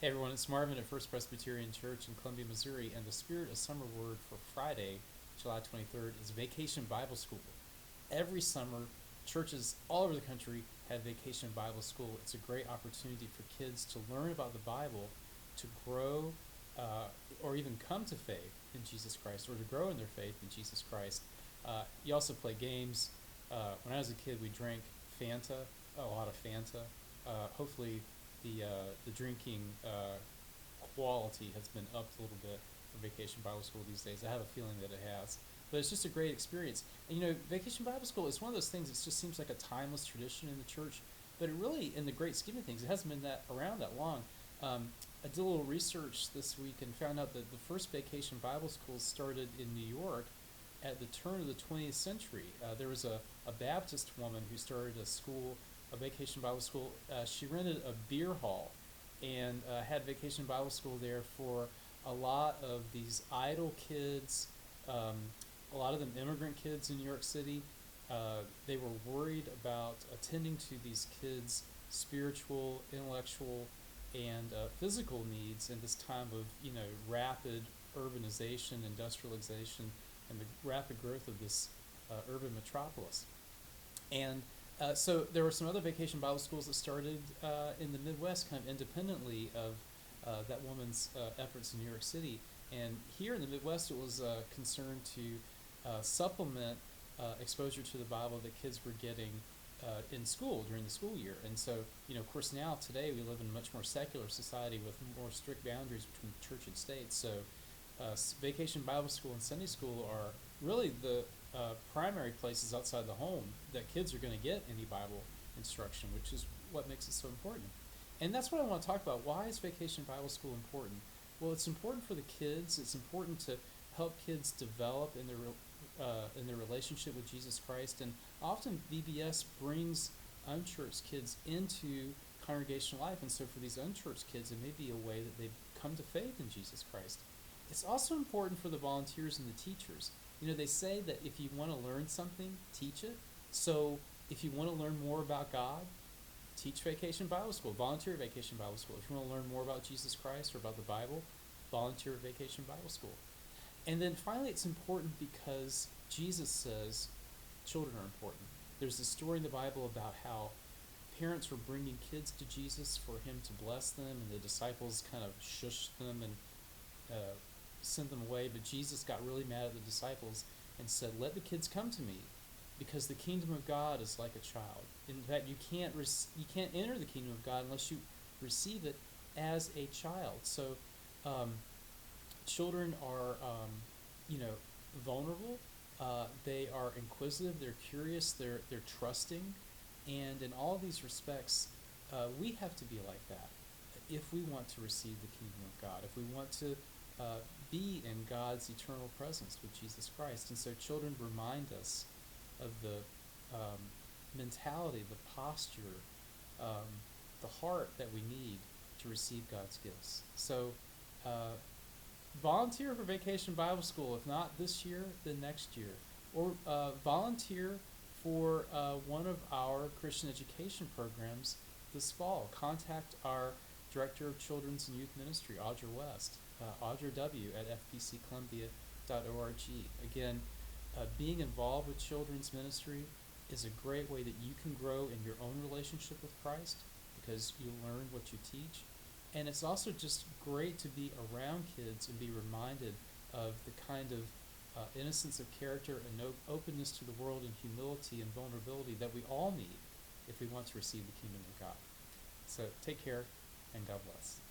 Hey everyone, it's Marvin at First Presbyterian Church in Columbia, Missouri, and the Spirit of Summer word for Friday, July 23rd, is Vacation Bible School. Every summer, churches all over the country have Vacation Bible School. It's a great opportunity for kids to learn about the Bible, to grow, or even come to faith in Jesus Christ, or to grow in their faith in Jesus Christ. You also play games. When I was a kid, we drank Fanta, a lot of Fanta. Hopefully, the drinking quality has been upped a little bit for Vacation Bible School these days. I have a feeling that it has, but it's just a great experience. And Vacation Bible School is one of those things that just seems like a timeless tradition in the church, but it really, in the great scheme of things, it hasn't been around that long. I did a little research this week and found out that the first Vacation Bible School started in New York at the turn of the 20th century. There was a Baptist woman who started a Vacation Bible School. She rented a beer hall and had Vacation Bible School there for a lot of these idle kids, a lot of them immigrant kids in New York City. They were worried about attending to these kids' spiritual, intellectual, and physical needs in this time of rapid urbanization, industrialization, and the rapid growth of this urban metropolis. And so there were some other Vacation Bible schools that started in the Midwest, kind of independently of that woman's efforts in New York City. And here in the Midwest, it was concerned to supplement exposure to the Bible that kids were getting in school during the school year. And so, of course, now today we live in a much more secular society with more strict boundaries between church and state. So, Vacation Bible School and Sunday School are really the primary places outside the home that kids are going to get any Bible instruction, which is what makes it so important. And that's what I want to talk about. Why is Vacation Bible School important? Well, it's important for the kids. It's important to help kids develop in their relationship with Jesus Christ. And often VBS brings unchurched kids into congregational life. And so for these unchurched kids, it may be a way that they come to faith in Jesus Christ. It's also important for the volunteers and the teachers. They say that if you want to learn something, teach it. So if you want to learn more about God, teach Vacation Bible School, volunteer at Vacation Bible School. If you want to learn more about Jesus Christ or about the Bible, volunteer at Vacation Bible School. And then finally, it's important because Jesus says children are important. There's a story in the Bible about how parents were bringing kids to Jesus for him to bless them, and the disciples kind of shushed them and sent them away. But Jesus got really mad at the disciples and said, "Let the kids come to me, because the kingdom of God is like a child. In fact, you can't enter the kingdom of God unless you receive it as a child." So, children are, vulnerable. They are inquisitive. They're curious. They're trusting, and in all these respects, we have to be like that if we want to receive the kingdom of God. If we want to be in God's eternal presence with Jesus Christ. And so children remind us of the mentality, the posture, the heart that we need to receive God's gifts. So volunteer for Vacation Bible School. If not this year, then next year. Or volunteer for one of our Christian education programs this fall. Contact our Director of Children's and Youth Ministry, Audra West, Audra W. at fpccolumbia.org. Again, being involved with children's ministry is a great way that you can grow in your own relationship with Christ, because you learn what you teach. And it's also just great to be around kids and be reminded of the kind of innocence of character and openness to the world and humility and vulnerability that we all need if we want to receive the kingdom of God. So take care, and God bless.